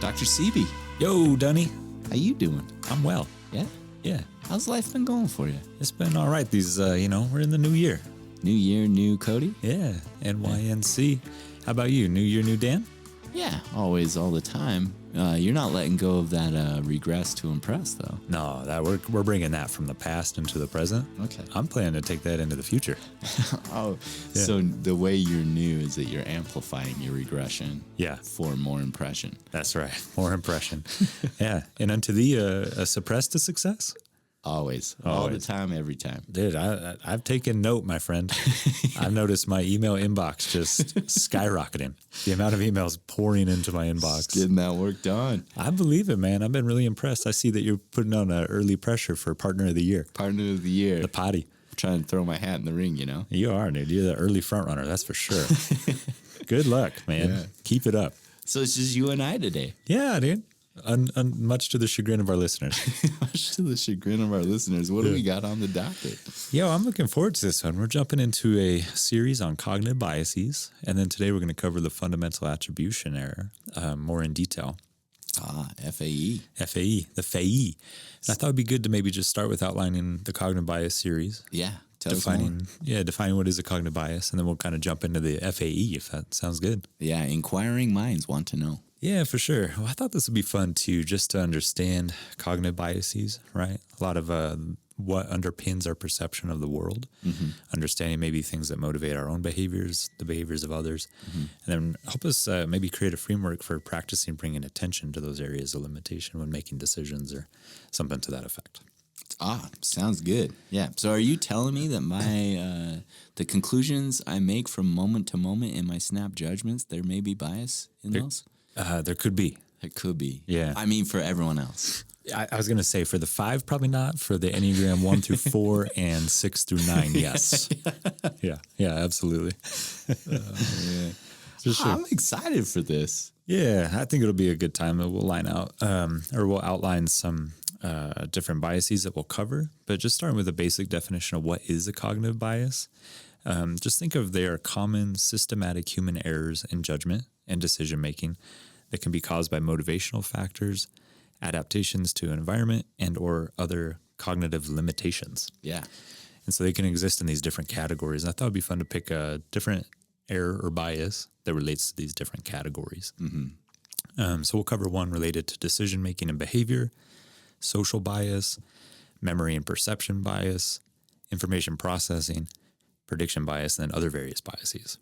Dr. Sebi. Yo, Dunny. How you doing? I'm well. Yeah? Yeah. How's life been going for you? It's been all right. These, we're in the new year. New year, new Cody? Yeah. NYNC. How about you? New year, new Dan? Yeah, always, all the time. You're not letting go of that regress to impress, though. No, that we're bringing that from the past into the present. Okay. I'm planning to take that into the future. Oh, Yeah. So the way you're new is that you're amplifying your regression. Yeah. For more impression. That's right. More impression. Yeah. And unto thee, a suppressed to success? Always. All the time, every time. Dude, I've taken note, my friend. I've noticed my email inbox just skyrocketing. The amount of emails pouring into my inbox. Getting that work done. I believe it, man. I've been really impressed. I see that you're putting on an early pressure for Partner of the Year. Partner of the Year. The potty. Trying to throw my hat in the ring, you know? You are, dude. You're the early front runner, that's for sure. Good luck, man. Yeah. Keep it up. So it's just you and I today. Yeah, dude. Much to the chagrin of our listeners. Much to the chagrin of our listeners. What do we got on the docket? Yo, I'm looking forward to this one. We're jumping into a series on cognitive biases. And then today we're going to cover the fundamental attribution error more in detail. FAE. FAE, the FAE. And I thought it'd be good to maybe just start with outlining the cognitive bias series. Yeah. Tell us more. Defining what is a cognitive bias. And then we'll kind of jump into the FAE if that sounds good. Yeah. Inquiring minds want to know. Yeah, for sure. Well, I thought this would be fun too, just to understand cognitive biases, right? A lot of what underpins our perception of the world, understanding maybe things that motivate our own behaviors, the behaviors of others, and then help us maybe create a framework for practicing bringing attention to those areas of limitation when making decisions or something to that effect. Sounds good. Yeah. So are you telling me that my the conclusions I make from moment to moment in my snap judgments, there may be bias in those? There could be. It could be. Yeah. I mean, for everyone else. I was going to say for the 5, probably not. For the Enneagram 1 through 4 and 6 through 9, yes. Yeah, absolutely. Yeah. For sure. I'm excited for this. Yeah, I think it'll be a good time. We'll we'll outline some different biases that we'll cover. But just starting with a basic definition of what is a cognitive bias. Just think of they are common systematic human errors in judgment and decision-making that can be caused by motivational factors, adaptations to an environment, and or other cognitive limitations. Yeah. And so they can exist in these different categories. And I thought it'd be fun to pick a different error or bias that relates to these different categories. So we'll cover one related to decision-making and behavior, social bias, memory and perception bias, information processing, prediction bias, and then other various biases.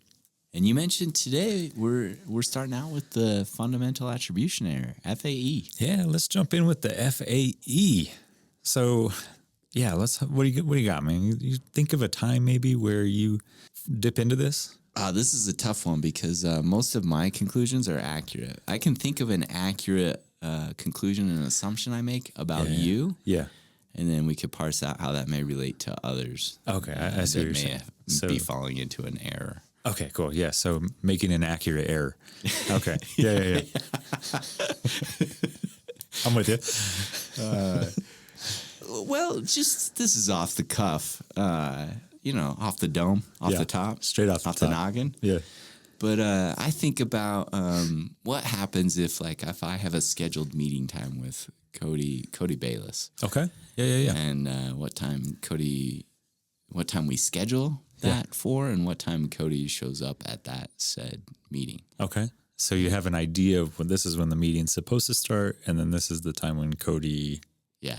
And you mentioned today we're starting out with the fundamental attribution error, FAE. Yeah, let's jump in with the FAE. So, yeah, what do you got, man? You think of a time maybe where you dip into this? This is a tough one because most of my conclusions are accurate. I can think of an accurate conclusion and assumption I make about you. Yeah. And then we could parse out how that may relate to others. Okay, I see what you're saying. Be falling into an error. Okay, cool. Yeah, so making an accurate error. Okay. Yeah. I'm with you. Well, just this is off the cuff, off the dome, off the top. Straight off the noggin. Yeah. But I think about what happens if I have a scheduled meeting time with Cody Bayless. Okay. Yeah. And what time we schedule that for, and what time Cody shows up at that said meeting. Okay. So you have an idea of when this is when the meeting's supposed to start, and then this is the time when Cody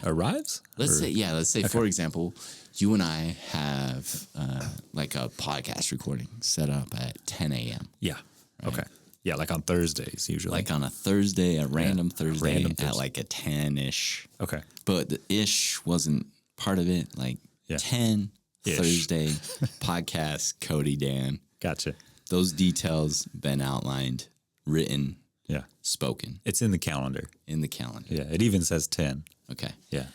arrives? Let's say, for example, you and I have a podcast recording set up at 10 a.m. Yeah. Right? Okay. Yeah, like on Thursdays usually. Like on a Thursday, a random Thursday at like a 10-ish. Okay. But the ish wasn't part of it. 10 Thursday podcast, Cody, Dan. Gotcha. Those details been outlined, written, spoken. It's in the calendar. Yeah, it even says 10. Okay. Yeah.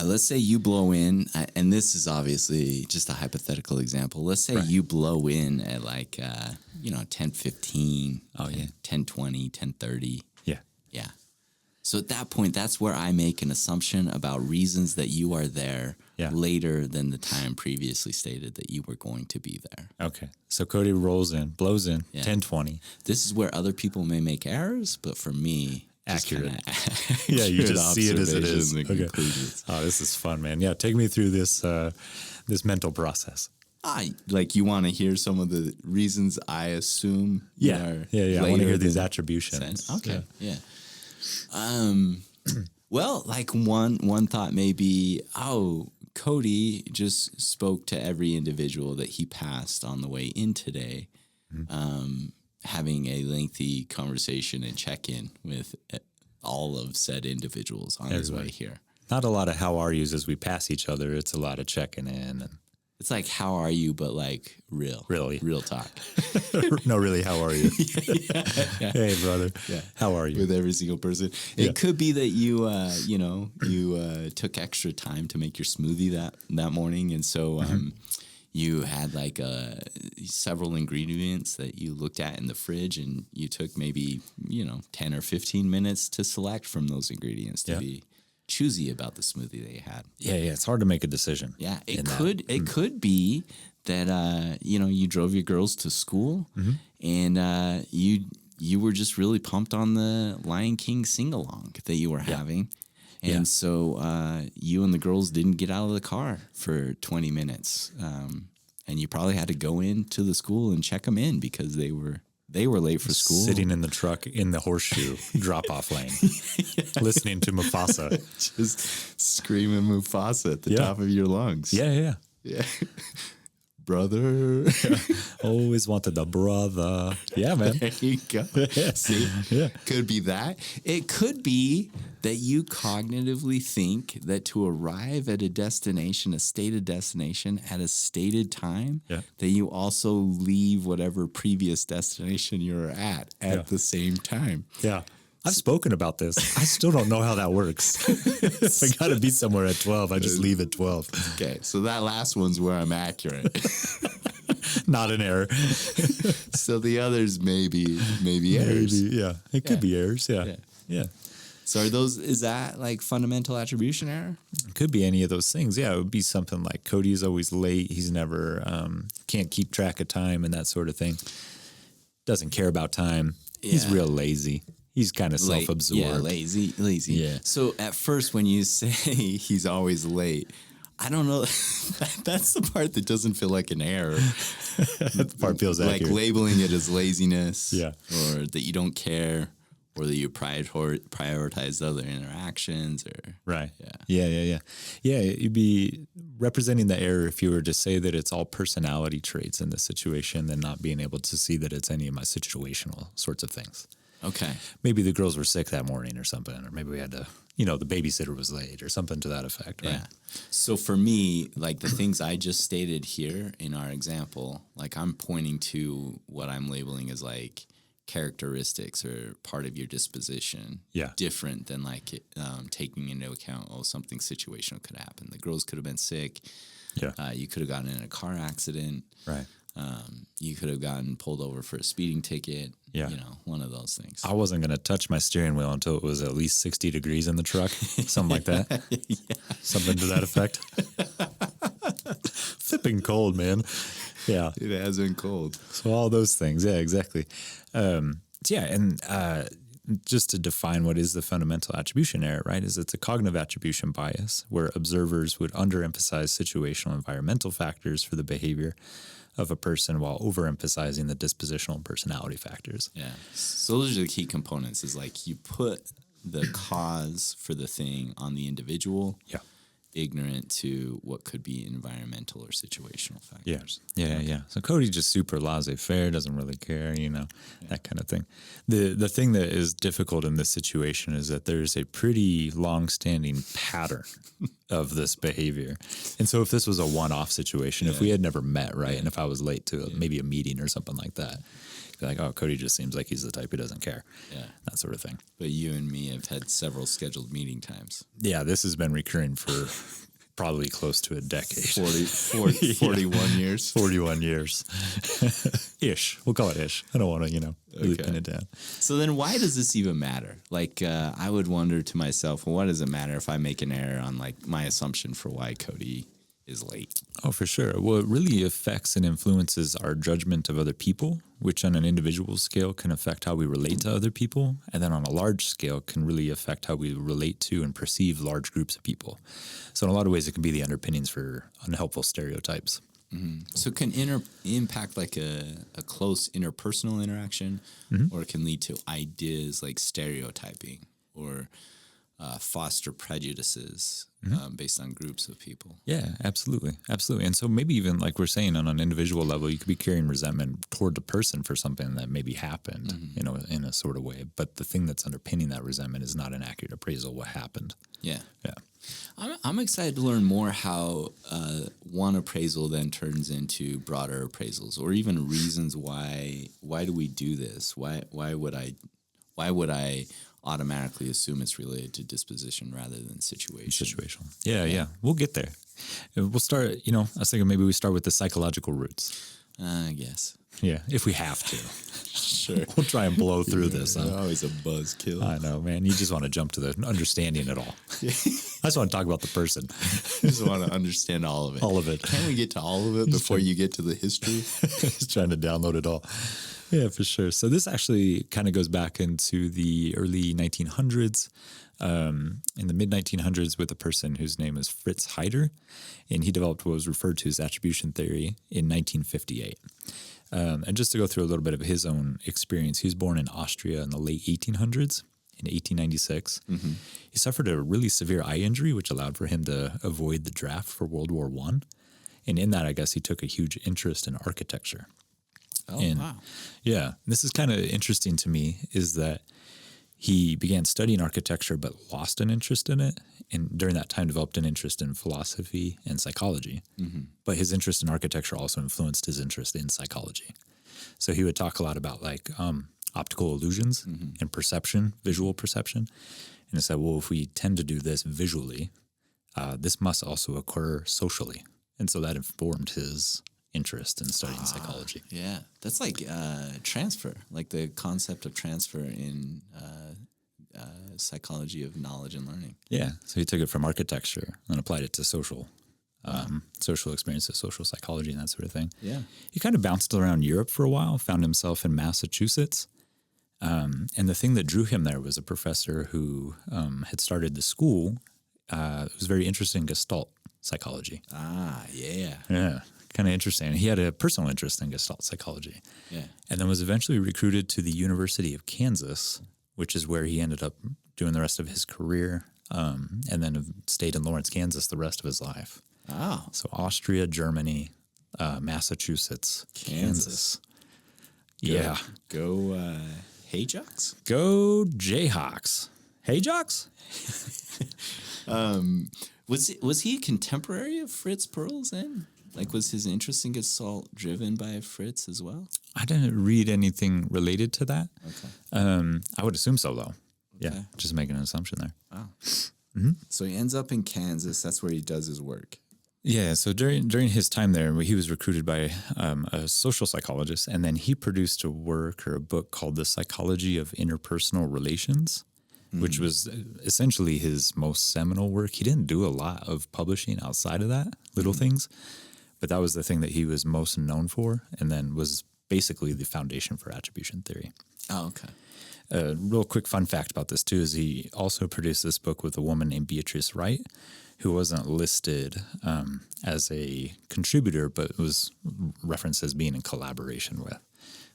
Let's say you blow in, and this is obviously just a hypothetical example. Let's say you blow in at 10:15, 10:20, 10:30. Yeah. Yeah. So at that point, that's where I make an assumption about reasons that you are there later than the time previously stated that you were going to be there. Okay. So Cody blows in 10:20. This is where other people may make errors, but for me, Accurate. Yeah, you just see it as it is. Okay. Conclusions. Oh, this is fun, man. Yeah, take me through this this mental process. Like you want to hear some of the reasons I assume. Yeah. I want to hear these attributions. Okay. Yeah. Well, like one thought may be, Cody just spoke to every individual that he passed on the way in today, having a lengthy conversation and check-in with all of said individuals on his way here. Not a lot of how are yous as we pass each other. It's a lot of checking in. And it's like, how are you, but like real talk. No, really, how are you? Hey, brother. Yeah. How are you? With every single person. It could be that you took extra time to make your smoothie that morning. And so you had like several ingredients that you looked at in the fridge, and you took maybe, 10 or 15 minutes to select from those ingredients to be choosy about the smoothie that you had. Yeah, it's hard to make a decision. Yeah, it could be that you drove your girls to school, and you were just really pumped on the Lion King sing along that you were having, and so you and the girls didn't get out of the car for 20 minutes, and you probably had to go into the school and check them in because they were late for school. Sitting in the truck in the horseshoe drop-off lane, listening to Mufasa. Just screaming Mufasa at the top of your lungs. Yeah. Brother. Always wanted a brother. Yeah, man. There you go. See? Yeah. Could be that. It could be that you cognitively think that to arrive at a destination, a stated destination at a stated time, that you also leave whatever previous destination you're at the same time. Yeah. I've spoken about this. I still don't know how that works. If I got to be somewhere at 12, I just leave at 12. Okay, so that last one's where I'm accurate. Not an error. So the others maybe errors. It could be errors. Yeah. So is that like fundamental attribution error? It could be any of those things. Yeah, it would be something like Cody's always late. He's never, can't keep track of time and that sort of thing. Doesn't care about time. Yeah. He's real lazy. He's kind of self-absorbed. Yeah, lazy. Yeah. So at first when you say he's always late, I don't know. That's the part that doesn't feel like an error. That part feels accurate. Like labeling it as laziness. Yeah. Or that you don't care, or that you prioritize other interactions. Or Right. Yeah. Yeah, you'd be representing the error if you were to say that it's all personality traits in the situation and not being able to see that it's any of my situational sorts of things. Okay. Maybe the girls were sick that morning or something, or maybe we had to, the babysitter was late or something to that effect, right? Yeah. So for me, like the things I just stated here in our example, like I'm pointing to what I'm labeling as like characteristics or part of your disposition. Yeah. Different than like taking into account, something situational could happen. The girls could have been sick. Yeah. You could have gotten in a car accident. Right. You could have gotten pulled over for a speeding ticket. Yeah. One of those things. I wasn't going to touch my steering wheel until it was at least 60 degrees in the truck, something like that. Something to that effect. Flipping cold, man. Yeah. It has been cold. So all those things. Yeah, exactly. Just to define what is the fundamental attribution error, right, is it's a cognitive attribution bias where observers would underemphasize situational environmental factors for the behavior of a person while overemphasizing the dispositional and personality factors. Yeah. So those are the key components, is like you put the cause for the thing on the individual. Yeah. Ignorant to what could be environmental or situational factors. Yeah. So Cody's just super laissez-faire, doesn't really care, that kind of thing. The thing that is difficult in this situation is that there's a pretty long-standing pattern of this behavior. And so if this was a one-off situation, if we had never met, right, and if I was late to maybe a meeting or something like that, like, Cody just seems like he's the type who doesn't care. Yeah. That sort of thing. But you and me have had several scheduled meeting times. Yeah, this has been recurring for probably close to a decade. 41 years. 41 years. Ish. We'll call it ish. I don't want to, really pin it down. So then why does this even matter? Like, I would wonder to myself, well, what does it matter if I make an error on like my assumption for why Cody is late? Oh, for sure. Well, it really affects and influences our judgment of other people, which on an individual scale can affect how we relate to other people. And then on a large scale can really affect how we relate to and perceive large groups of people. So in a lot of ways, it can be the underpinnings for unhelpful stereotypes. Mm-hmm. So it can impact like a close interpersonal interaction, or it can lead to ideas like stereotyping or foster prejudices based on groups of people. Yeah, absolutely. Absolutely. And so maybe even like we're saying on an individual level, you could be carrying resentment toward the person for something that maybe happened, in a sort of way. But the thing that's underpinning that resentment is not an accurate appraisal of what happened. Yeah. Yeah. I'm excited to learn more how one appraisal then turns into broader appraisals, or even reasons why do we do this? Why would I automatically assume it's related to disposition rather than situation? Situational. Yeah. We'll get there. We'll start, I was thinking maybe we start with the psychological roots. I guess. Yeah, if we have to. Sure. We'll try and blow through this. Huh? Always a buzzkill. I know, man. You just want to jump to the understanding it all. I just want to talk about the person. I just want to understand all of it. All of it. Can we get to all of it before you get to the history? Just trying to download it all. Yeah, for sure. So this actually kind of goes back into the early 1900s, in the mid-1900s with a person whose name is Fritz Heider, and he developed what was referred to as attribution theory in 1958. And just to go through a little bit of his own experience, he was born in Austria in the late 1800s, in 1896. He suffered a really severe eye injury, which allowed for him to avoid the draft for World War I. And in that, I guess he took a huge interest in architecture. Oh, wow. Yeah. This is kind of interesting to me, is that he began studying architecture but lost an interest in it, and during that time developed an interest in philosophy and psychology. But his interest in architecture also influenced his interest in psychology. So he would talk a lot about like optical illusions and perception, visual perception. And he said, well, if we tend to do this visually, this must also occur socially. And so that informed his interest in studying psychology. Yeah, that's like transfer, like the concept of transfer in psychology of knowledge and learning. Yeah, so he took it from architecture and applied it to social experiences, social psychology, and that sort of thing. Yeah, he kind of bounced around Europe for a while, found himself in Massachusetts. And the thing that drew him there was a professor who had started the school. It was very interested in Gestalt psychology. Yeah. Kind of interesting. He had a personal interest in Gestalt psychology. Yeah. And then was eventually recruited to the University of Kansas, which is where he ended up doing the rest of his career, and then stayed in Lawrence, Kansas the rest of his life. Oh. So Austria, Germany, Massachusetts, Kansas. Yeah. Go Hayjocks? Go Jayhawks. Hayjocks? Was he a contemporary of Fritz Perls then? Like, was his interest in Gestalt driven by Fritz as well? I didn't read anything related to that. Okay. I would assume so, though. Okay. Yeah, just making an assumption there. Wow. So he ends up in Kansas. That's where he does his work. Yeah, so during his time there, he was recruited by a social psychologist, and then he produced a work or a book called The Psychology of Interpersonal Relations, which was essentially his most seminal work. He didn't do a lot of publishing outside of that, little things, but that was the thing that he was most known for, and then was basically the foundation for attribution theory. Oh, okay. A real quick fun fact about this, too, is he also produced this book with a woman named Beatrice Wright, who wasn't listed as a contributor, but was referenced as being in collaboration with,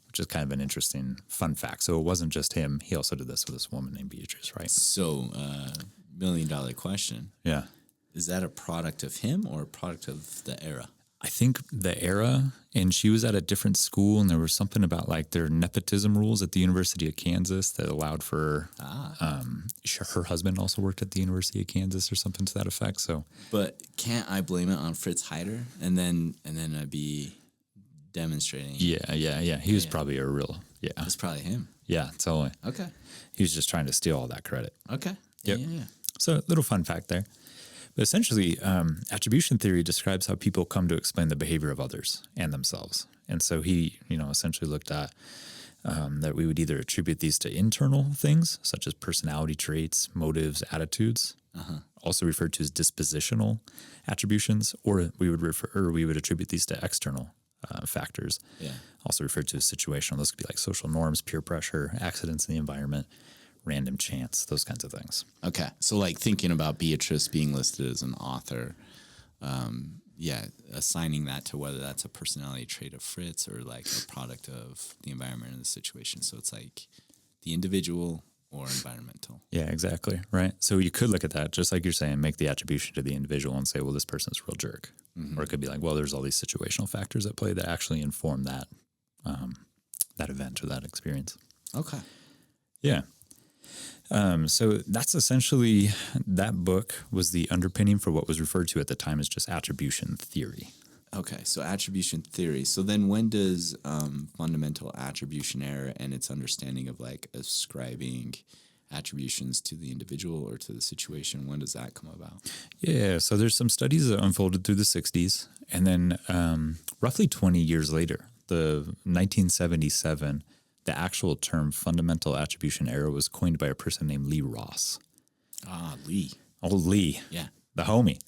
which is kind of an interesting fun fact. So it wasn't just him. He also did this with this woman named Beatrice Wright. So, $1 million question. Yeah. Is that a product of him or a product of the era? I think the era, and she was at a different school, and there was something about like their nepotism rules at the University of Kansas that allowed for her husband also worked at the University of Kansas or something to that effect. So, but can't I blame it on Fritz Heider and then I'd be demonstrating? Yeah. He was probably a real It's probably him. Yeah, totally. Okay. He was just trying to steal all that credit. Okay. Yep. Yeah. So, little fun fact there. But essentially, attribution theory describes how people come to explain the behavior of others and themselves. And so he, essentially looked at that we would either attribute these to internal things, such as personality traits, motives, attitudes, also referred to as dispositional attributions, or we would attribute these to external factors, also referred to as situational. Those could be like social norms, peer pressure, accidents in the environment, random chance, those kinds of things. Okay. So like thinking about Beatrice being listed as an author, assigning that to whether that's a personality trait of Fritz or like a product of the environment and the situation. So it's like the individual or environmental. Yeah, exactly. Right. So you could look at that, just like you're saying, make the attribution to the individual and say, well, this person's a real jerk. Or it could be like, well, there's all these situational factors at play that actually inform that that event or that experience. Okay. Yeah. So that's essentially, that book was the underpinning for what was referred to at the time as just attribution theory. Okay, so attribution theory. So then when does fundamental attribution error and its understanding of like ascribing attributions to the individual or to the situation, when does that come about? Yeah, so there's some studies that unfolded through the 60s, and then roughly 20 years later, the 1977, the actual term fundamental attribution error was coined by a person named Lee Ross. Ah, Lee. Oh, Lee. Yeah. The homie.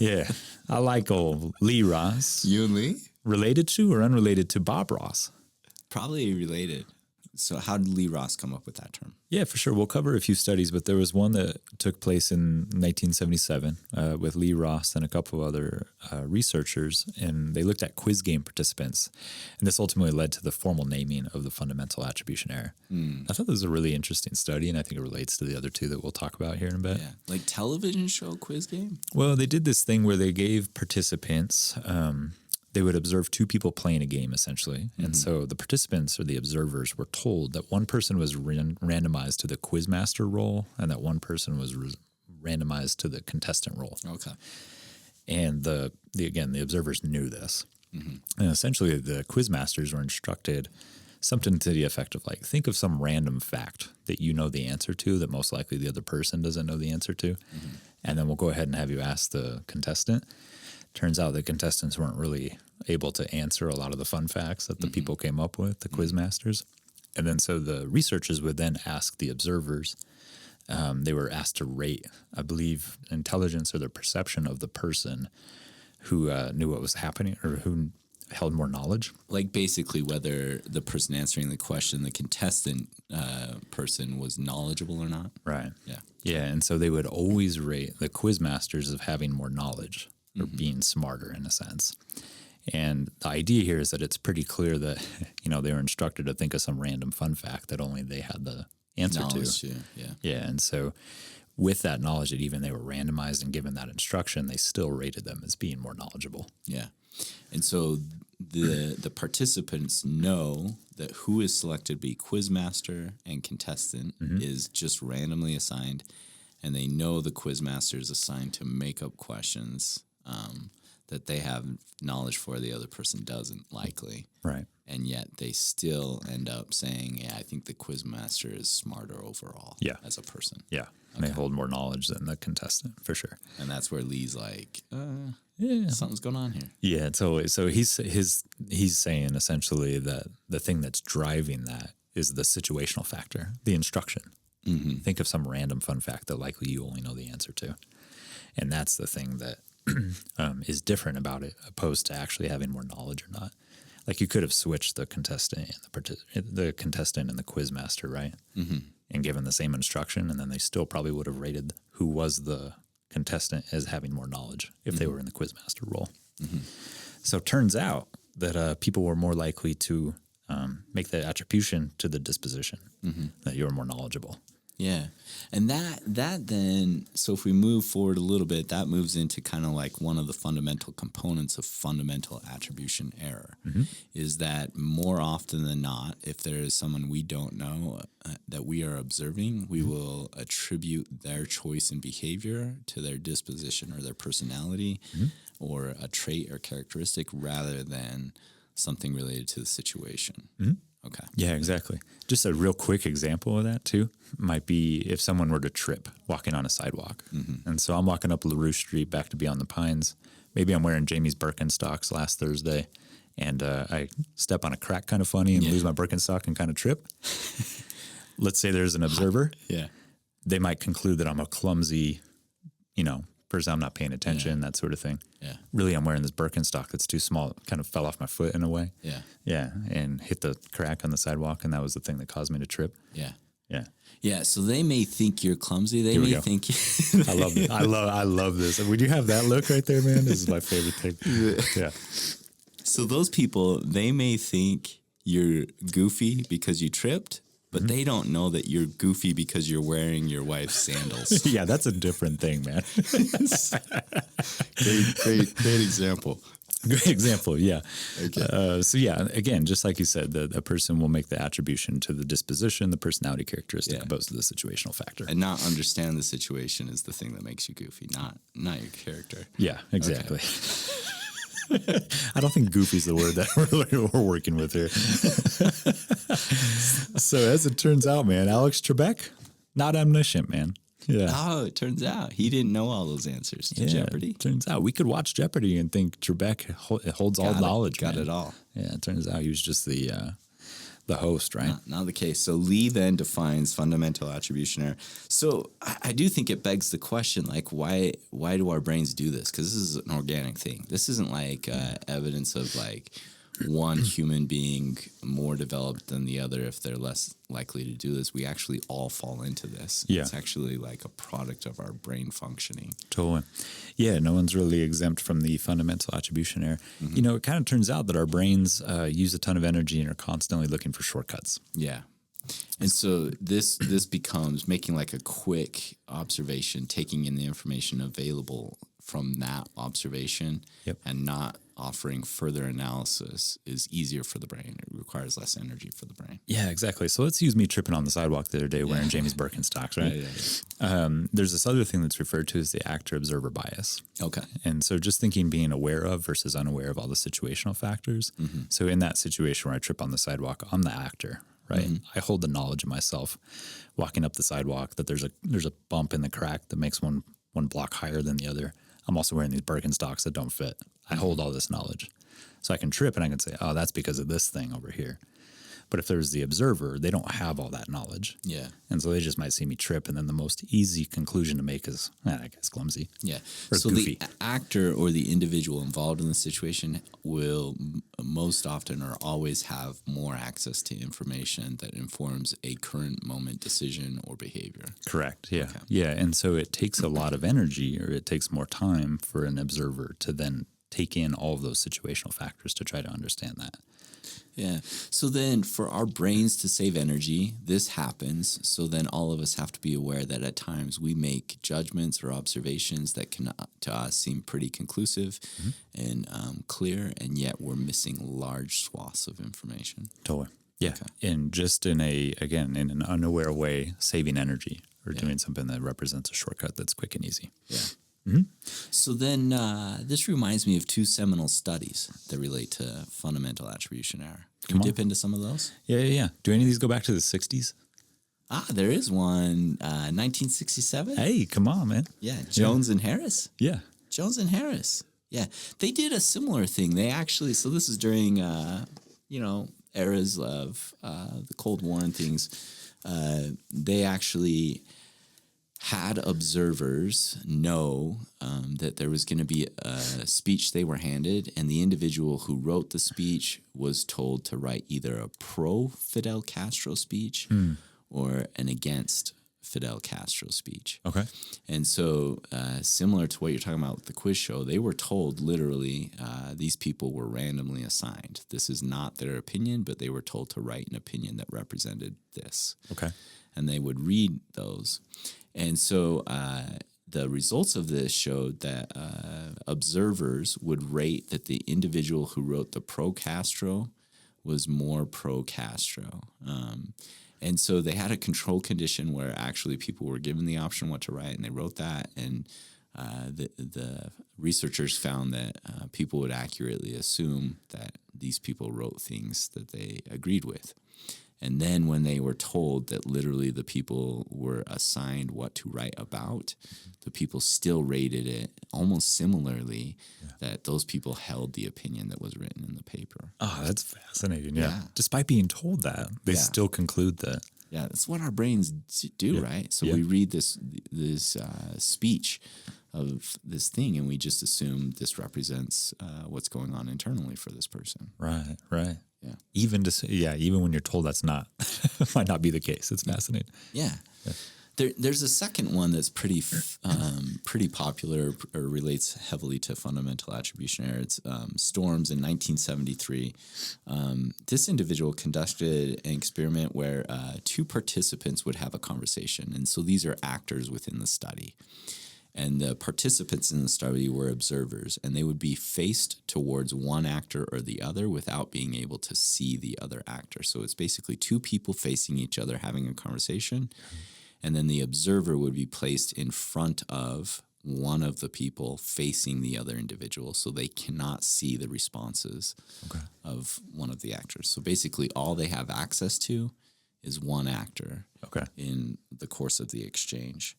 Yeah. I like old Lee Ross. You and Lee? Related to or unrelated to Bob Ross? Probably related. So how did Lee Ross come up with that term? Yeah, for sure. We'll cover a few studies, but there was one that took place in 1977 with Lee Ross and a couple of other researchers, and they looked at quiz game participants. And this ultimately led to the formal naming of the fundamental attribution error. I thought this was a really interesting study, and I think it relates to the other two that we'll talk about here in a bit. Yeah, like television show quiz game? Well, they did this thing where they gave participants they would observe two people playing a game, essentially. And so the participants or the observers were told that one person was randomized to the quizmaster role and that one person was randomized to the contestant role. Okay. And the observers knew this. And essentially the quizmasters were instructed something to the effect of like, think of some random fact that you know the answer to that most likely the other person doesn't know the answer to. And then we'll go ahead and have you ask the contestant. Turns out the contestants weren't really able to answer a lot of the fun facts that the people came up with, the quizmasters. And then so the researchers would then ask the observers, they were asked to rate, I believe, intelligence or their perception of the person who knew what was happening or who held more knowledge. Like basically whether the person answering the question, the contestant person, was knowledgeable or not. Right. Yeah. Yeah, and so they would always rate the quizmasters of having more knowledge or being smarter in a sense. And the idea here is that it's pretty clear that, they were instructed to think of some random fun fact that only they had the answer Knowledge to. Yeah. Yeah, and so with that knowledge that even they were randomized and given that instruction, they still rated them as being more knowledgeable. Yeah. And so the participants know that who is selected to be quizmaster and contestant is just randomly assigned, and they know the quizmaster is assigned to make up questions that they have knowledge for the other person doesn't, likely. Right. And yet they still end up saying, yeah, I think the quizmaster is smarter overall as a person. Yeah. Okay. They hold more knowledge than the contestant, for sure. And that's where Lee's like, yeah, something's going on here. Yeah, totally. So he's saying essentially that the thing that's driving that is the situational factor, the instruction. Think of some random fun fact that likely you only know the answer to. And that's the thing that is different about it, opposed to actually having more knowledge or not. Like you could have switched the contestant and the contestant and the quizmaster, right? And given the same instruction, and then they still probably would have rated who was the contestant as having more knowledge if they were in the quizmaster role. So it turns out that people were more likely to make the attribution to the disposition, that you're more knowledgeable. Yeah. And that then, so if we move forward a little bit, that moves into kind of like one of the fundamental components of fundamental attribution error, is that more often than not, if there is someone we don't know that we are observing, we will attribute their choice and behavior to their disposition or their personality or a trait or characteristic rather than something related to the situation. Okay. Yeah, exactly. Just a real quick example of that too might be if someone were to trip walking on a sidewalk. And so I'm walking up LaRue Street back to Beyond the Pines. Maybe I'm wearing Jamie's Birkenstocks last Thursday and I step on a crack kind of funny and lose my Birkenstock and kind of trip. Let's say there's an observer. Yeah. They might conclude that I'm a clumsy, person, I'm not paying attention, that sort of thing. Yeah. Really, I'm wearing this Birkenstock that's too small. It kind of fell off my foot in a way. Yeah. Yeah, and hit the crack on the sidewalk, and that was the thing that caused me to trip. Yeah. Yeah. Yeah. So they may think you're clumsy. They Here we may go. think I love it. I love this. Would you have that look right there, man? This is my favorite thing. Yeah. So those people, they may think you're goofy because you tripped, but they don't know that you're goofy because you're wearing your wife's sandals. Yeah, that's a different thing, man. Great example. Great example, yeah. Okay. So yeah, again, just like you said, a person will make the attribution to the disposition, the personality characteristic, opposed to the situational factor. And not understand the situation is the thing that makes you goofy, not your character. Yeah, exactly. I don't think goofy's the word that we're working with here. So as it turns out, man, Alex Trebek, not omniscient, man. Yeah. Oh, it turns out he didn't know all those answers to Jeopardy. It turns out we could watch Jeopardy and think Trebek holds all knowledge. Got man. it all. Yeah, it turns out he was just the host, right? Not the case. So Lee then defines fundamental attribution error. So I do think it begs the question, like, why do our brains do this? Because this is an organic thing. This isn't like evidence of like one human being more developed than the other if they're less likely to do this. We actually all fall into this. Yeah. It's actually like a product of our brain functioning. Totally. Yeah, no one's really exempt from the fundamental attribution error. It kind of turns out that our brains use a ton of energy and are constantly looking for shortcuts. Yeah. And so this becomes making like a quick observation, taking in the information available from that observation and not offering further analysis is easier for the brain. It requires less energy for the brain. Yeah, exactly. So let's use me tripping on the sidewalk the other day wearing Jamie's Birkenstocks, right? Yeah. There's this other thing that's referred to as the actor-observer bias. Okay. And so just thinking being aware of versus unaware of all the situational factors. So in that situation where I trip on the sidewalk, I'm the actor, right? I hold the knowledge of myself walking up the sidewalk that there's a bump in the crack that makes one block higher than the other. I'm also wearing these Birkenstocks that don't fit. I hold all this knowledge. So I can trip and I can say, oh, that's because of this thing over here. But if there's the observer, they don't have all that knowledge. Yeah. And so they just might see me trip. And then the most easy conclusion to make is, I guess, clumsy. Yeah. Or So goofy. the actor or the individual involved in the situation will most often or always have more access to information that informs a current moment decision or behavior. Correct. Yeah. Okay. Yeah. And so it takes a lot of energy, or it takes more time for an observer to then take in all of those situational factors to try to understand that. Yeah. So then for our brains to save energy, this happens. So then all of us have to be aware that at times we make judgments or observations that can to us seem pretty conclusive and clear, and yet we're missing large swaths of information. Totally. Yeah. Okay. And just in an unaware way, saving energy or doing something that represents a shortcut that's quick and easy. Yeah. So then this reminds me of two seminal studies that relate to fundamental attribution error. Can you dip into some of those? Yeah. Do any of these go back to the 60s? There is one, 1967. Hey, come on, man. Yeah, Jones and Harris. Yeah. Jones and Harris. Yeah, they did a similar thing. They actually, so this is during, eras of the Cold War and things. They actually had observers know that there was going to be a speech they were handed, and the individual who wrote the speech was told to write either a pro-Fidel Castro speech or an against Fidel Castro speech. Okay. And so similar to what you're talking about with the quiz show, they were told literally these people were randomly assigned. This is not their opinion, but they were told to write an opinion that represented this. Okay. And they would read those. And so the results of this showed that observers would rate that the individual who wrote the pro-Castro was more pro-Castro. And so they had a control condition where actually people were given the option what to write, and they wrote that. And the researchers found that people would accurately assume that these people wrote things that they agreed with. And then when they were told that literally the people were assigned what to write about, the people still rated it almost similarly, that those people held the opinion that was written in the paper. Oh, that's fascinating. Yeah. Despite being told that, they still conclude that. Yeah, that's what our brains do, right? So we read this speech of this thing, and we just assume this represents what's going on internally for this person. Right, right. Yeah. Even when you're told that's not, might not be the case. It's fascinating. Yeah. There's a second one that's pretty popular or relates heavily to fundamental attribution error. It's Storms in 1973. This individual conducted an experiment where two participants would have a conversation. And so these are actors within the study. And the participants in the study were observers, and they would be faced towards one actor or the other without being able to see the other actor. So it's basically two people facing each other having a conversation, and then the observer would be placed in front of one of the people facing the other individual, so they cannot see the responses of one of the actors. So basically all they have access to is one actor in the course of the exchange.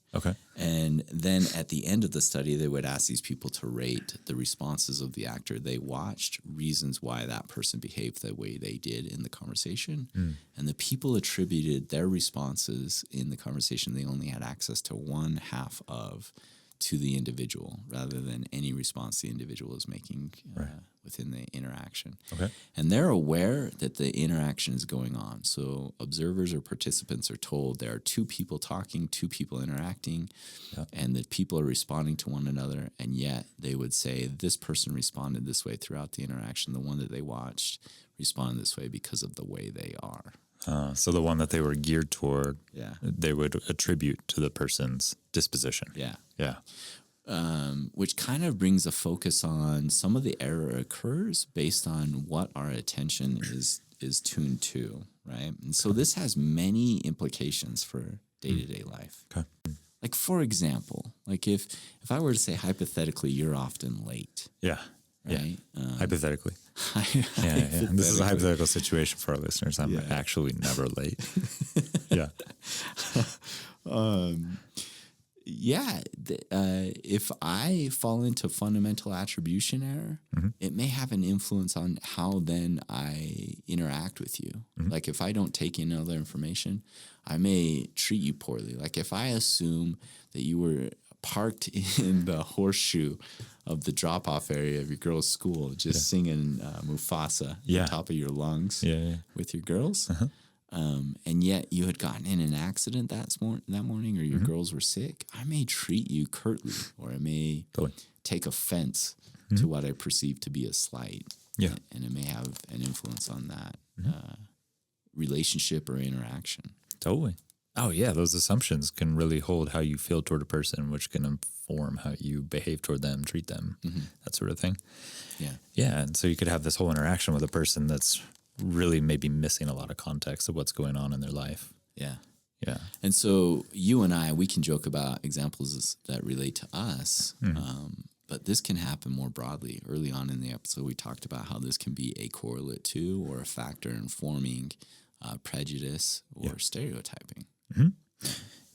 And then at the end of the study, they would ask these people to rate the responses of the actor they watched, reasons why that person behaved the way they did in the conversation. And the people attributed their responses in the conversation they only had access to one half of to the individual rather than any response the individual is making within the interaction. And they're aware that the interaction is going on. So observers or participants are told there are two people talking, two people interacting, and that people are responding to one another. And yet they would say this person responded this way throughout the interaction. The one that they watched responded this way because of the way they are. So the one that they were geared toward, they would attribute to the person's disposition. Which kind of brings a focus on some of the error occurs based on what our attention is tuned to, right? And so this has many implications for day-to-day life. Like, for example, like if I were to say hypothetically, you're often late. Right? Hypothetically. This is a hypothetical situation for our listeners. I'm actually never late. If I fall into fundamental attribution error, it may have an influence on how then I interact with you. Like if I don't take in other information, I may treat you poorly. Like if I assume that you were parked in the horseshoe of the drop-off area of your girls' school, just singing Mufasa at the top of your lungs with your girls, and yet you had gotten in an accident that morning, or your girls were sick, I may treat you curtly, or I may take offense to what I perceive to be a slight, and it may have an influence on that relationship or interaction. Oh, yeah, those assumptions can really hold how you feel toward a person, which can inform how you behave toward them, treat them, that sort of thing. Yeah, and so you could have this whole interaction with a person that's really maybe missing a lot of context of what's going on in their life. Yeah. And so you and I, we can joke about examples that relate to us, but this can happen more broadly. Early on in the episode, we talked about how this can be a correlate to or a factor informing prejudice or stereotyping.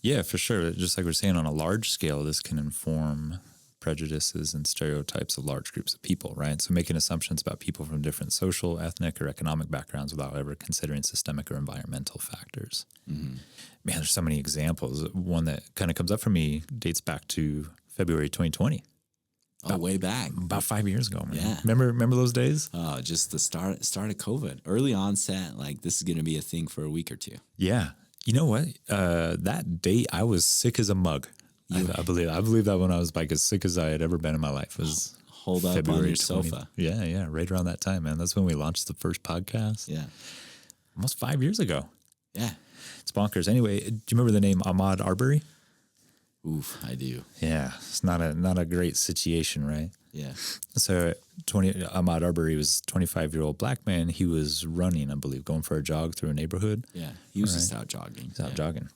Yeah, for sure. Just like we're saying, on a large scale, this can inform prejudices and stereotypes of large groups of people, right? So making assumptions about people from different social, ethnic, or economic backgrounds without ever considering systemic or environmental factors. Man, there's so many examples. One that kind of comes up for me dates back to February 2020. Way back. About 5 years ago, man. Yeah. Remember those days? Oh, just the start of COVID. Early onset, like this is going to be a thing for a week or two. Yeah. You know what? That date, I was sick as a mug. I believe that when I was like as sick as I had ever been in my life was hold up February on your 20. Sofa. Yeah, right around that time, man. That's when we launched the first podcast. Yeah, almost 5 years ago. Yeah, it's bonkers. Anyway, do you remember the name Ahmaud Arbery? Oof, I do. Yeah, it's not a great situation, right? Yeah. So Ahmaud Arbery was a 25-year-old black man. He was running, I believe, going for a jog through a neighborhood. Yeah, he was just out jogging. He's out jogging.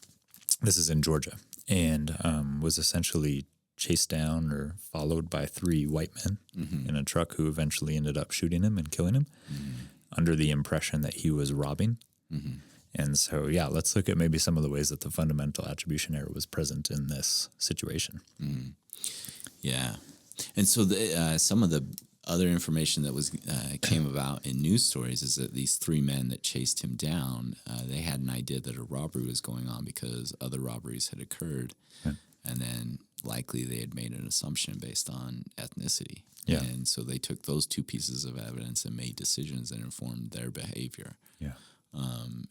This is in Georgia. And was essentially chased down or followed by 3 white men in a truck who eventually ended up shooting him and killing him under the impression that he was robbing. And so, yeah, let's look at maybe some of the ways that the fundamental attribution error was present in this situation. Yeah. And so some of the other information that was came about in news stories is that these 3 men that chased him down, they had an idea that a robbery was going on because other robberies had occurred. And then likely they had made an assumption based on ethnicity. Yeah. And so they took those 2 pieces of evidence and made decisions that informed their behavior. Yeah.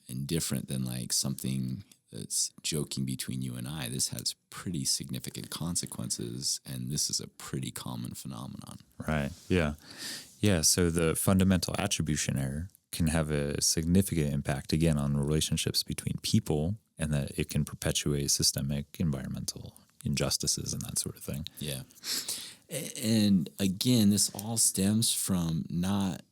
And different than like something that's joking between you and I. This has pretty significant consequences, and this is a pretty common phenomenon. Right. Yeah. Yeah. So the fundamental attribution error can have a significant impact, again, on relationships between people, and that it can perpetuate systemic environmental injustices and that sort of thing. Yeah. And again, this all stems from not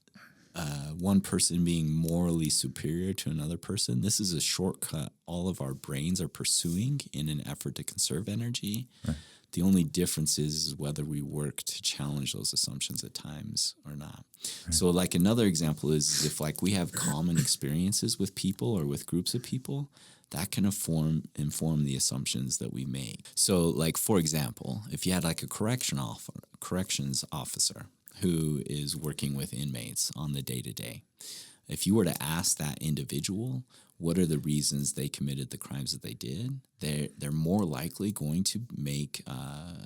one person being morally superior to another person. This is a shortcut all of our brains are pursuing in an effort to conserve energy. Right. The only difference is whether we work to challenge those assumptions at times or not. Right. So like another example is if like we have common experiences with people or with groups of people, that can inform the assumptions that we make. So like, for example, if you had like a corrections officer who is working with inmates on the day-to-day, if you were to ask that individual what are the reasons they committed the crimes that they did, they're more likely going to make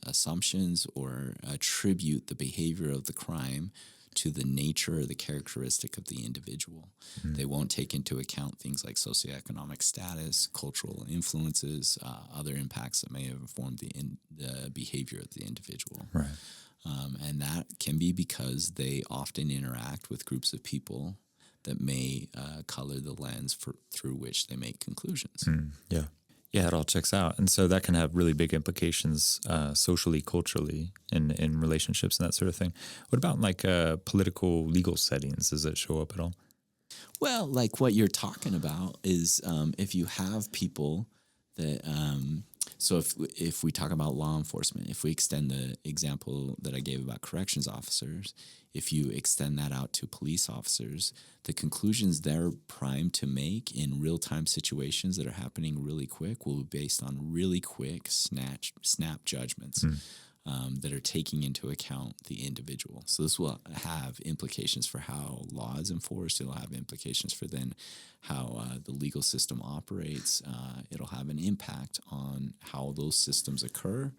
assumptions or attribute the behavior of the crime to the nature or the characteristic of the individual. They won't take into account things like socioeconomic status, cultural influences, other impacts that may have informed the behavior of the individual. Right. And that can be because they often interact with groups of people that may color the lens through which they make conclusions. Yeah. Yeah, it all checks out. And so that can have really big implications socially, culturally, in relationships and that sort of thing. What about like political, legal settings? Does it show up at all? Well, like what you're talking about is if you have people that so if we talk about law enforcement, if we extend the example that I gave about corrections officers, if you extend that out to police officers, the conclusions they're primed to make in real-time situations that are happening really quick will be based on really quick snap judgments that are taking into account the individual. So this will have implications for how law is enforced. It'll have implications for then how the legal system operates. It'll have an impact on how those systems occur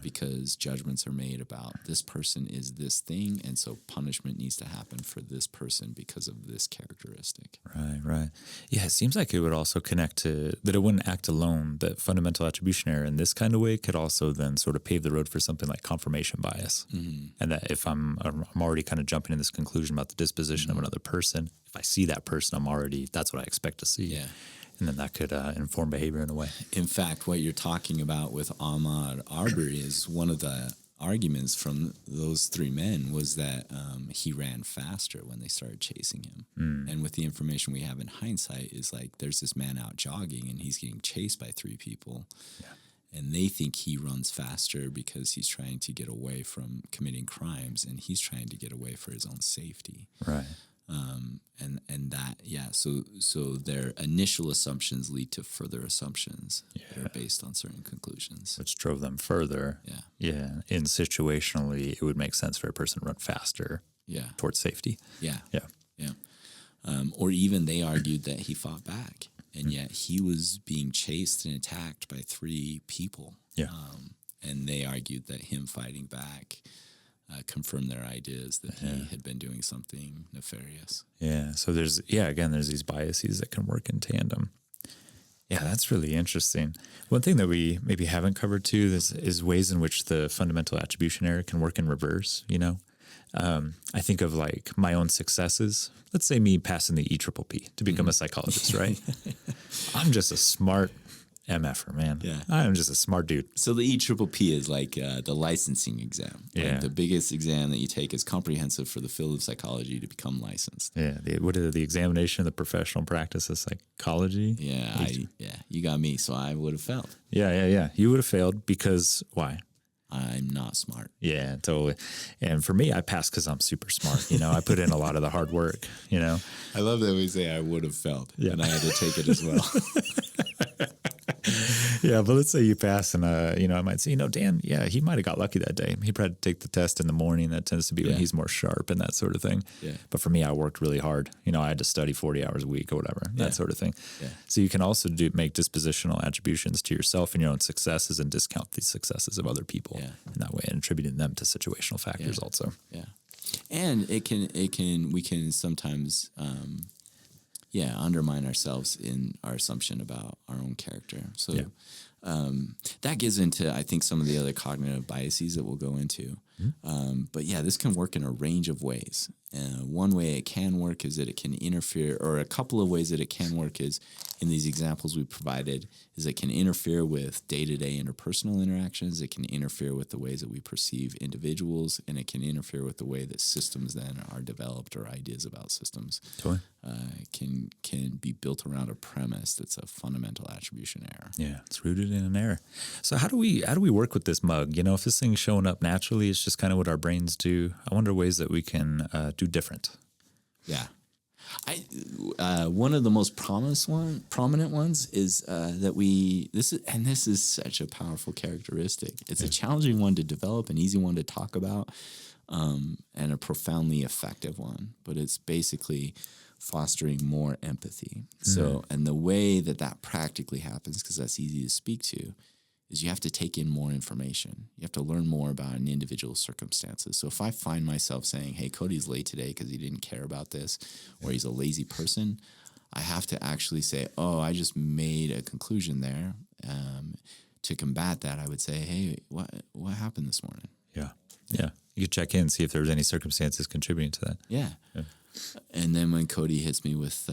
because judgments are made about this person is this thing, and so punishment needs to happen for this person because of this characteristic. Right, right. Yeah, it seems like it would also connect to that it wouldn't act alone, that fundamental attribution error in this kind of way could also then sort of pave the road for something like confirmation bias. And that if I'm already kind of jumping in this conclusion about the disposition of another person, if I see that person, that's what I expect to see. Yeah. And then that could inform behavior in a way. In fact, what you're talking about with Ahmaud Arbery is one of the arguments from those 3 men was that he ran faster when they started chasing him. And with the information we have in hindsight is like there's this man out jogging and he's getting chased by 3 people. Yeah. And they think he runs faster because he's trying to get away from committing crimes and he's trying to get away for his own safety. Right. And that, yeah, so their initial assumptions lead to further assumptions that are based on certain conclusions. Which drove them further. Yeah. Yeah. And situationally, it would make sense for a person to run faster towards safety. Yeah. Yeah. Yeah. Or even they argued that he fought back, and yet he was being chased and attacked by 3 people. Yeah. And they argued that him fighting back confirmed their ideas that he had been doing something nefarious. Yeah. So there's these biases that can work in tandem. Yeah, that's really interesting. One thing that we maybe haven't covered too is ways in which the fundamental attribution error can work in reverse, you know? I think of like my own successes. Let's say me passing the EPPP to become a psychologist, right? I'm just a smart MFer, man. Yeah. I'm just a smart dude. So the EPPP is like the licensing exam. Yeah. Like the biggest exam that you take is comprehensive for the field of psychology to become licensed. Yeah. What is it, the examination of the professional practice of psychology? Yeah. You got me. So I would have failed. Yeah. You would have failed because why? I'm not smart. Yeah, totally. And for me, I passed because I'm super smart. I put in a lot of the hard work, I love that we say I would have failed, Yeah. and I had to take it as well. Yeah, but let's say you pass and, I might say, Dan, yeah, he might have got lucky that day. He probably take the test in the morning. That tends to be when he's more sharp and that sort of thing. Yeah. But for me, I worked really hard. I had to study 40 hours a week or whatever, that sort of thing. Yeah. So you can also make dispositional attributions to yourself and your own successes and discount the successes of other people in that way and attributing them to situational factors also. Yeah. And we can sometimes, undermine ourselves in our assumption about our own character. So that gets into, I think, some of the other cognitive biases that we'll go into. But this can work in a range of ways. One way it can work is that it can interfere, or a couple of ways that it can work is, in these examples we provided, is it can interfere with day-to-day interpersonal interactions. It can interfere with the ways that we perceive individuals, and it can interfere with the way that systems then are developed, or ideas about systems. Totally. Can be built around a premise that's a fundamental attribution error. Yeah, it's rooted in an error. So how do we work with this mug? If this thing's showing up naturally, it's just kind of what our brains do. I wonder ways that we can do different. Yeah. One of the most prominent ones is that this is such a powerful characteristic. It's a challenging one to develop, an easy one to talk about, and a profoundly effective one. But it's basically fostering more empathy. So, and the way that practically happens, because that's easy to speak to, is you have to take in more information. You have to learn more about an individual's circumstances. So if I find myself saying, hey, Cody's late today because he didn't care about this, or he's a lazy person, I have to actually say, oh, I just made a conclusion there. To combat that, I would say, hey, what happened this morning? Yeah. Yeah. You could check in, see if there's any circumstances contributing to that. Yeah. And then when Cody hits me with,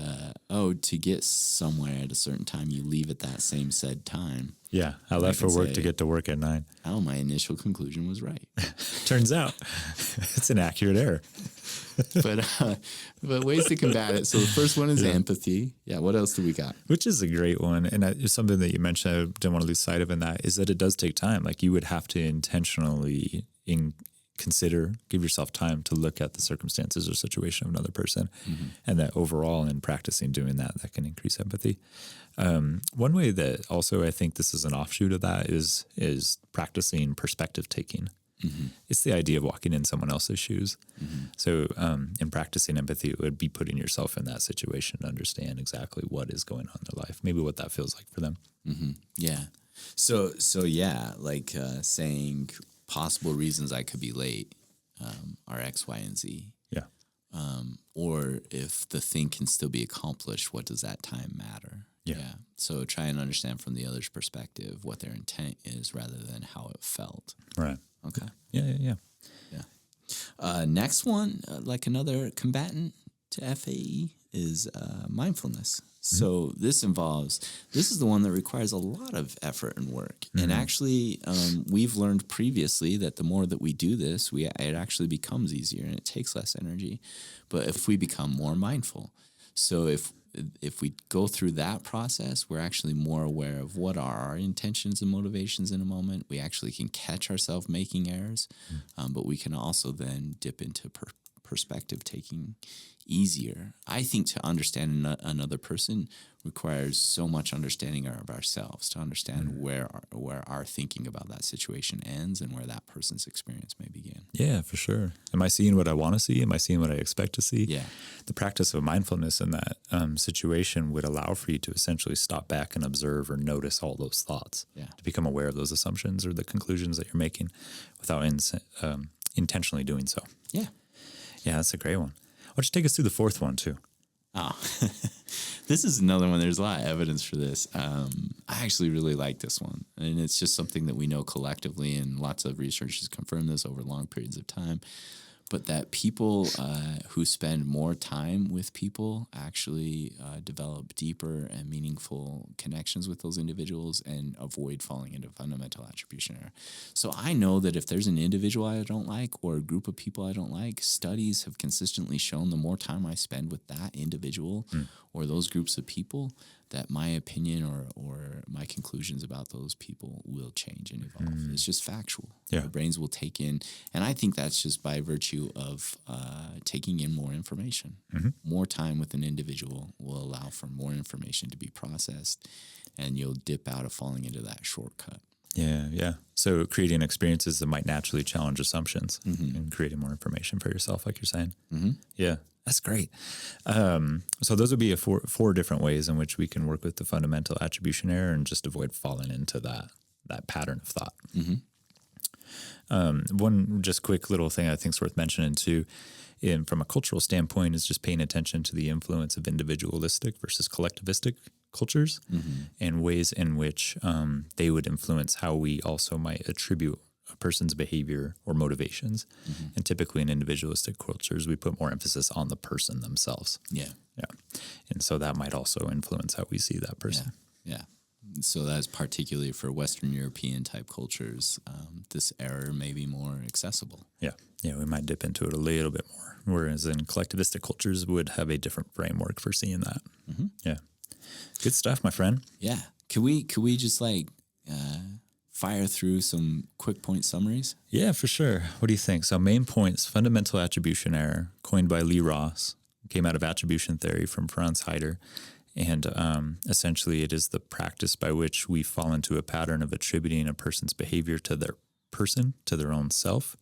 to get somewhere at a certain time, you leave at that same said time. Yeah, I left for work to get to work at 9. Oh, my initial conclusion was right. Turns out it's an accurate error. But ways to combat it. So the first one is empathy. Yeah, what else do we got? Which is a great one. And it's something that you mentioned, I didn't want to lose sight of in that, is that it does take time. Like you would have to intentionally give yourself time to look at the circumstances or situation of another person. And that overall in practicing doing that can increase empathy. One way that also I think this is an offshoot of that is practicing perspective taking. It's the idea of walking in someone else's shoes. So in practicing empathy, it would be putting yourself in that situation to understand exactly what is going on in their life, maybe what that feels like for them. Yeah. So like saying possible reasons I could be late are X, Y, and Z. Yeah. Or if the thing can still be accomplished, what does that time matter? Yeah. So try and understand from the other's perspective what their intent is rather than how it felt. Right. Okay. Yeah. Next one, like another combatant to FAE, is mindfulness. So this is the one that requires a lot of effort and work. And actually, we've learned previously that the more that we do this, it actually becomes easier and it takes less energy. But if we become more mindful, so if we go through that process, we're actually more aware of what are our intentions and motivations in a moment. We actually can catch ourselves making errors, but we can also then dip into perspective taking easier. I think to understand another person requires so much understanding of ourselves, to understand where our thinking about that situation ends and where that person's experience may begin. Yeah, for sure. Am I seeing what I want to see? Am I seeing what I expect to see? Yeah. The practice of mindfulness in that situation would allow for you to essentially stop back and observe or notice all those thoughts, to become aware of those assumptions or the conclusions that you're making without intentionally doing so. Yeah. Yeah, that's a great one. Why don't you take us through the fourth one too? Oh, this is another one. There's a lot of evidence for this. I actually really like this one. And it's just something that we know collectively, and lots of research has confirmed this over long periods of time. But that people who spend more time with people actually develop deeper and meaningful connections with those individuals and avoid falling into fundamental attribution error. So I know that if there's an individual I don't like or a group of people I don't like, studies have consistently shown the more time I spend with that individual or those groups of people, that my opinion or my conclusions about those people will change and evolve. It's just factual. Yeah. Our brains will take in, and I think that's just by virtue of taking in more information. More time with an individual will allow for more information to be processed, and you'll dip out of falling into that shortcut. Yeah, yeah. So creating experiences that might naturally challenge assumptions and creating more information for yourself, like you're saying. Yeah, that's great. So those would be four different ways in which we can work with the fundamental attribution error and just avoid falling into that pattern of thought. One just quick little thing I think is worth mentioning too, from a cultural standpoint, is just paying attention to the influence of individualistic versus collectivistic cultures and ways in which they would influence how we also might attribute a person's behavior or motivations. And typically in individualistic cultures, we put more emphasis on the person themselves. Yeah. And so that might also influence how we see that person. Yeah. So that's particularly for Western European type cultures, this error may be more accessible. Yeah, we might dip into it a little bit more, whereas in collectivistic cultures would have a different framework for seeing that. Yeah. Good stuff, my friend. Yeah. Could we just fire through some quick point summaries? Yeah, for sure. What do you think? So main points: fundamental attribution error, coined by Lee Ross, came out of attribution theory from Franz Heider. And essentially it is the practice by which we fall into a pattern of attributing a person's behavior to their person, to their own self,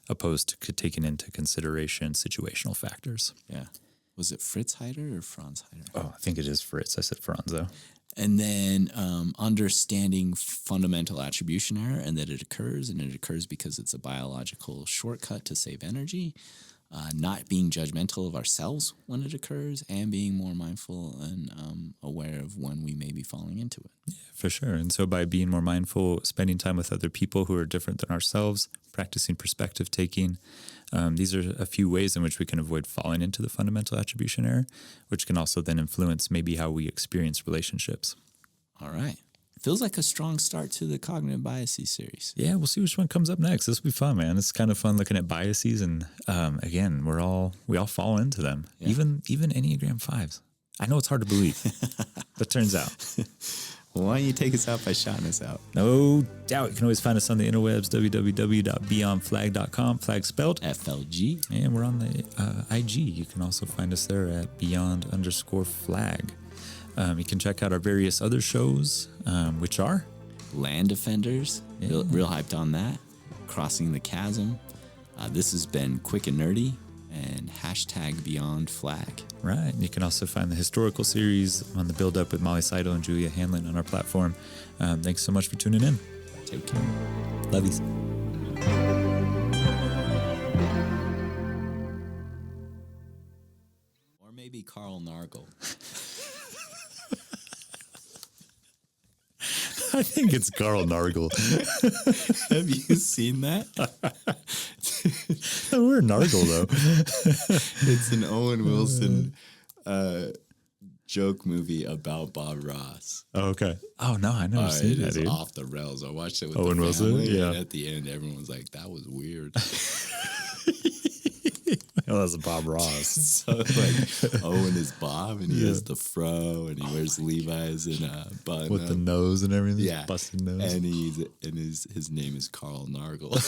opposed to taking into consideration situational factors. Yeah. Was it Fritz Heider or Franz Heider? Oh, I think it is Fritz. I said Franz, though. And then understanding fundamental attribution error and that it occurs because it's a biological shortcut to save energy, not being judgmental of ourselves when it occurs, and being more mindful and aware of when we may be falling into it. Yeah, for sure. And so by being more mindful, spending time with other people who are different than ourselves, practicing perspective taking, these are a few ways in which we can avoid falling into the fundamental attribution error, which can also then influence maybe how we experience relationships. All right. Feels like a strong start to the cognitive biases series. Yeah, we'll see which one comes up next. This will be fun, man. It's kind of fun looking at biases, and again, we all fall into them. Yeah. Even Enneagram 5s. I know it's hard to believe, but turns out. Well, why don't you take us out by shouting us out? No doubt. You can always find us on the interwebs, www.beyondflag.com, flag spelled FLG. And we're on the IG. You can also find us there at beyond_flag. You can check out our various other shows, which are Land Defenders. Yeah. Real hyped on that. Crossing the Chasm. This has been Quick and Nerdy and #BeyondFlag. Right. You can also find the historical series on the Build Up with Molly Seidel and Julia Hanlon on our platform. Thanks so much for tuning in. Take care. Lovies. Or maybe Carl Nargle. I think it's Carl Nargle. Have you seen that? We're Nargle, though. It's an Owen Wilson joke movie about Bob Ross. Oh, okay. Oh, no, I never seen that, dude. It's off the rails. I watched it with Owen the family, Wilson? Yeah. And at the end, everyone's like, that was weird. Oh, that's Bob Ross. So like Owen is Bob, and he has the fro, and he wears Levi's and a button with the nose and everything. Yeah, busted nose. And his name is Carl Nargle.